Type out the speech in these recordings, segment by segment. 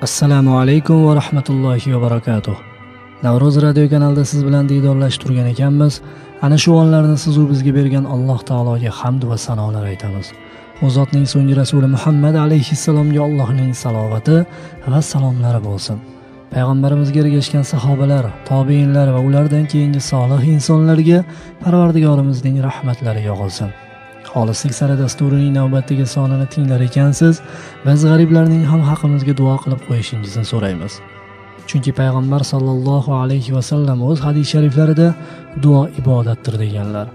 Assalomu alaykum va rahmatullohi va barakatuh. Navro'z radio kanalida siz bilan diydorlashib turgan ekanmiz. Ana shu onlarni siz u bizga bergan Alloh taologa hamd va sanolar aytamiz. U zotning so'nggi rasuli Muhammad alayhissalomga Allohning salovati va salomlari bo'lsin. Payg'ambarimizga ergashgan sahobalar, tobiinlar va ulardan keyingi solih insonlarga Parvardigorimizning rahmatlari yog'ilsin. Xolislik sari dasturining navbatdagi sonini tinglar ekansiz, biz g'ariblarning ham haqimizga duo qilib qo'yishingizni so'raymiz. Chunki payg'ambar sollallohu alayhi va sallam o'z hadis shariflarida duo ibodatdir deganlar.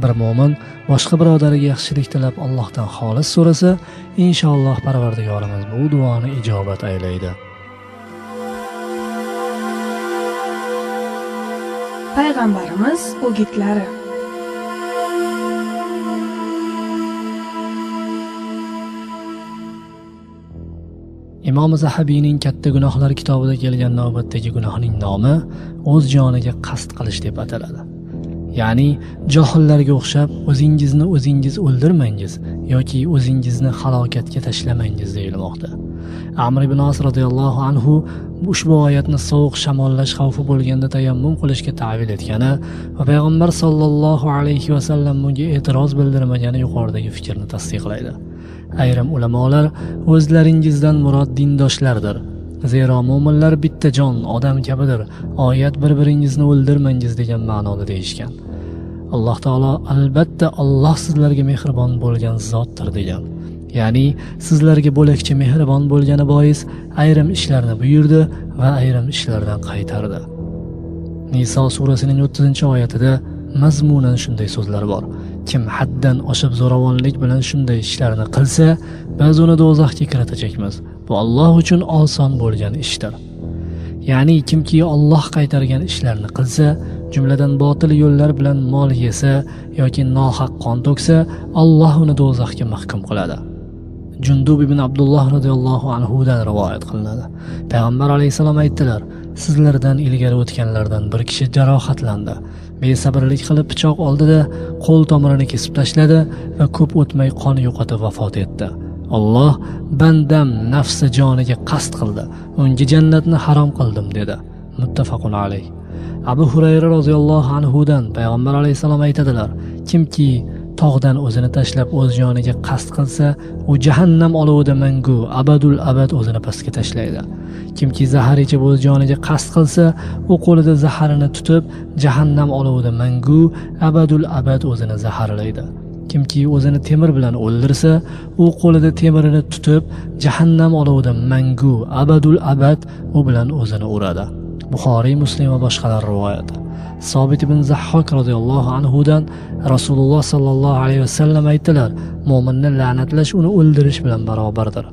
Bir mo'min boshqa birodariga yaxshilik tilab Allohdan xolis so'rasa, inshaalloh Parvardigorimiz bu duoni ijobat aylaydi. Payg'ambarimiz o'gitlari. Imom Zahabiyning Katta gunohlar kitobida kelgan navbatdagi gunohning nomi o'z joniga qasd qilish deb ataladi. Ya'ni johillarga o'xshab o'zingizni o'zingiz o'ldirmangiz yoki o'zingizni halokatga tashlamangiz deyilmoqda. Amr ibn As radhiyallohu anhu ushbu oyatni sovuq shamollash xavfi bo'lganda tayammum qilishga ta'vil etgani va payg'ambar sollallohu alayhi va sallam bunga e'tiroz bildirmagani yuqoridagi fikrni tasdiqlaydi. Ayrim ulamolar o'zlaringizdan murod dindoshlardir. Zero mo'minlar bitta jon, odam kabidir. Oyat bir-biringizni o'ldirmangiz degan ma'noda deyishgan. Alloh taolo albatta Alloh sizlarga mehribon bo'lgan zotdir degan. Ya'ni sizlarga bo'lakcha mehribon bo'lgani bois ayrim ishlarni buyurdi va ayrim ishlardan qaytardi. Niso surasining 30-oyatida mazmunan shunday so'zlar bor. Kim haddan oshib zo'ravonlik bilan shunday ishlarni qilsa, biz uni do'zaxga kiritajakmiz. Bu Alloh uchun oson bo'lgan ishdir. Ya'ni kimki Alloh qaytargan ishlarni qilsa, jumladan botil yo'llar bilan mol yesa yoki nohaq qon to'ksa, Alloh uni do'zaxga mahkum qiladi. Jundub ibn Abdulloh radhiyallohu anhu dan rivoyat qilinadi. Payg'ambar alayhisalom aytdilar: "Sizlardan ilgari o'tganlardan bir kishi jarohatlandi. Besabrlik qilib pichoq oldida qo'l tomirini kesib tashladi va ko'p o'tmay qon yo'qotib vafot etdi. Alloh bandam nafsi joniga qasd qildi. Unga jannatni harom qildim" dedi. Muttafaqun alayh. Abu Hurayra radhiyallohu anhu dan payg'ambar alayhisalom aytadilar: "Kimki tog'dan o'zini tashlab o'z joniga qasd qilsa, u jahannam olovida mangu, abadul abad o'zini pastga tashlaydi. Kimki zahar ichib o'z joniga qasd qilsa, u qo'lida zaharini tutib, jahannam olovida mangu, abadul abad o'zini zaharlaydi. Kimki o'zini temir bilan o'ldirsa, u qo'lida temirini tutib, jahannam olovida mangu, abadul abad u bilan o'zini uradi." Buxoriy, Muslim va boshqalar rivoyati. Sobit ibn Zahhok radhiyallohu anhu dan Rasululloh sallallohu alayhi vasallam aytdilar: "Mo'minni la'natlash uni o'ldirish bilan barobardir.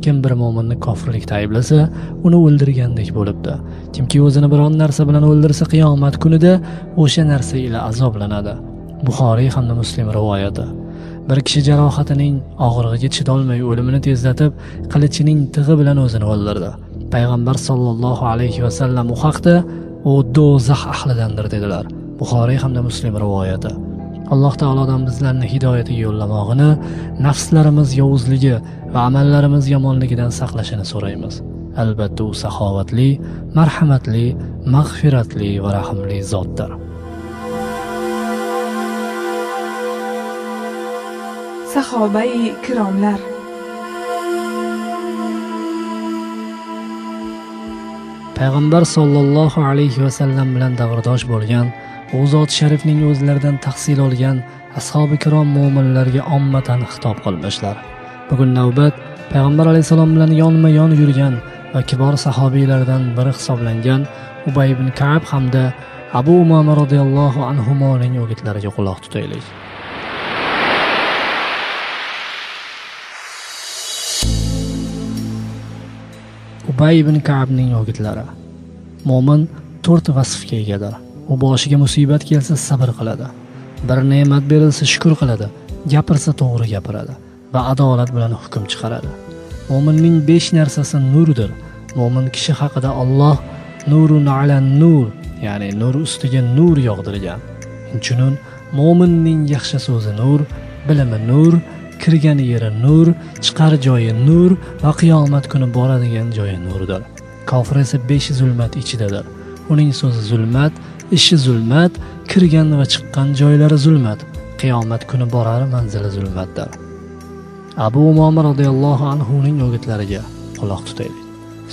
Kim bir mo'minni kofirlikda ayblasa, uni o'ldirgandek bo'libdi. Kimki o'zini biron narsa bilan o'ldirsa, qiyomat kunida o'sha narsa ila azoblanadi." Buxoriy hamda Muslim rivoyati. Bir kishi jarohatining og'irligiga chidolmay o'limini tezlatib, qilichining tig'i bilan o'zini o'ldirdi. Payg'ambar sollallohu alayhi vasallam u haqda "U do'zax ahlidandir" dedilar. Buxoriy hamda Muslim rivoyati. Alloh taolodan bizlarni hidoyatiga yo'llamog'ini, nafslarimiz yovuzligi va amallarimiz yomonligidan saqlashini so'raymiz. Albatta u saxovatli, marhamatli, mag'firatli va rahimli zotdir. Sahobai kiromlar. Payg'ambar sollallohu alayhi va sallam bilan davrdosh bo'lgan, u zot sharifning o'zlaridan tahsil olgan ashabi kirom mo'minlarga ommatan xitob qilmishlar. Bugun navbat payg'ambar alayhisalom bilan yonma-yon yurgan va kibor sahobiylardan biri hisoblangan Ubay ibn Ka'b hamda Abu Umama radhiyallohu anhumoning o'gitlariga quloq tutaylik. Ubay ibn Ka'bning o'gitlari. Mo'min 4 vasfga egadir. U boshiga musibat kelsa sabr qiladi. Bir ne'mat berilsa shukr qiladi. Gapirsa to'g'ri gapiradi va adolat bilan hukm chiqaradi. Mo'minning 5 narsasi nurdir. Mo'min kishi haqida Alloh nurun ala nur, ya'ni nur ustiga nur yog'dirgan. Chunun mo'minning yaxshi so'zi nur, bilimi nur, kirgan yeri nur, chiqar joyi nur va qiyomat kuni boradigan joyi nurdir. Kofir esa 5 zulmat ichidadir. Uning so'zi zulmat, ishi zulmat, kirgan va chiqqan joylari zulmat. Qiyomat kuni borar manzili zulmatdir. Abu Umoma radhiyallohu anhu ning o'gitlariga quloq tutaylik.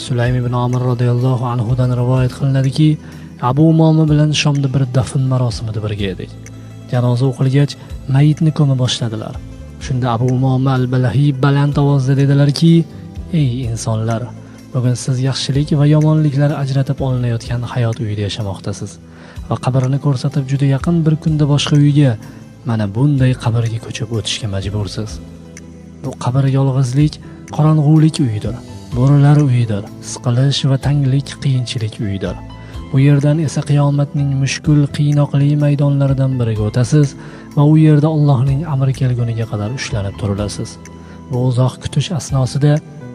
Sulaym ibn Amir radhiyallohu anhu dan rivoyat qilinadiki, Abu Umoma bilan Shomda bir dafn marosimida birga edik. Janoza o'qilgach, mayitni ko'ma boshladilar. Shunda Abu Umoma al-Balahi baland ovozda dedilarki: "Ey insonlar, bugun siz yaxshilik va yomonliklar ajratib olinayotgan hayot uyida yashamoqdasiz va qabrini ko'rsatib juda yaqin bir kunda boshqa uyga, mana bunday qabrga ko'chib o'tishga majbursiz. Bu qabr yolg'izlik, qorong'ulik uyidir. Bo'rilar uyidir, siqilish va tanglik, qiyinchilik uyidir. Bu yerdan esa qiyomatning mushkul, qiynoqli maydonlaridan biriga o'tasiz va u yerda Allohning amri kelguniga qadar ushlanib turilasiz. Bu uzoq kutish asnosida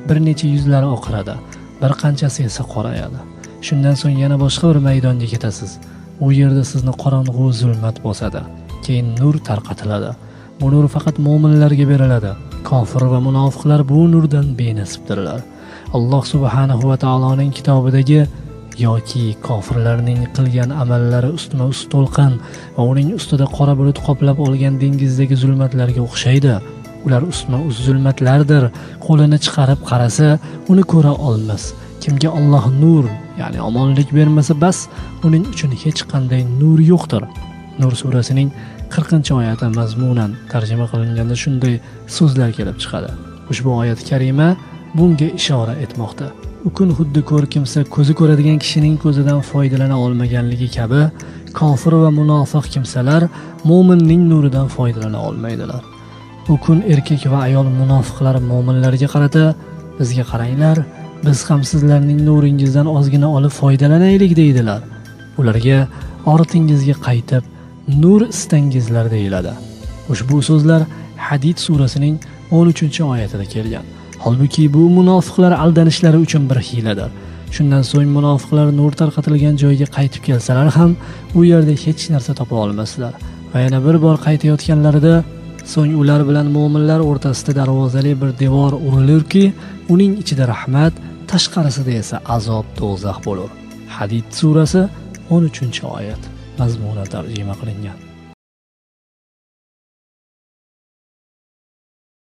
bir necha yuzlari oqaradi, bir qanchasi esa qorayadi. Shundan so'ng yana boshqa bir maydonga ketasiz. U yerda sizni qorong'u zulmat bosadi. Keyin nur tarqatiladi. Bu nur faqat mu'minlarga beriladi. Kofir va munofiqlar bu nurdan benasibdirlar. Alloh subhanahu va taoloning kitobidagi yoki kofirlarning qilgan amallari ustma-ust to'lqin va uning ustida qora bulut qoplab olgan dengizdagi zulmatlarga o'xshaydi. Ular ustma-ust zulmatlardir. Qo'lini chiqarib qarasa, uni ko'ra olmas. Kimga Alloh nur, ya'ni omonlik bermasa bas, uning uchun hech qanday nur yo'qdir. Nur surasining 40-oyati mazmunan tarjima qilinganda shunday so'zlar kelib chiqadi. Ushbu oyat karima bunga ishora etmoqda. U kun xuddi ko'r kimsa ko'zi ko'radigan kishining ko'zidan foydalana olmaganligi kabi, kofir va munofiq kimsalar mo'minning nuridan foydalana olmaydilar. U kun erkak va ayol munofiqlar mo'minlarga qarata, bizga qaranglar, biz ham sizlarning nuringizdan ozgina olib foydalanaylik deydilar. Ularga ortingizga qaytib nur istangizlar deyiladi. Ushbu so'zlar Hadid surasining 13-oyatida kelgan. Holbuki bu munofiqlar aldanishlari uchun bir hiyladir. Shundan so'ng munofiqlar nur tarqatilgan joyga qaytib kelsalar ham u yerda hech narsa topa olmaslar va yana bir bor qaytayotganlarida so'ng ular bilan mu'minlar o'rtasida darvozali bir devor urilurki, uning ichida rahmat, tashqarisida esa azob, do'zax bo'lur. Hadid surasi 13-oyat mazmuna tarjima qilingan.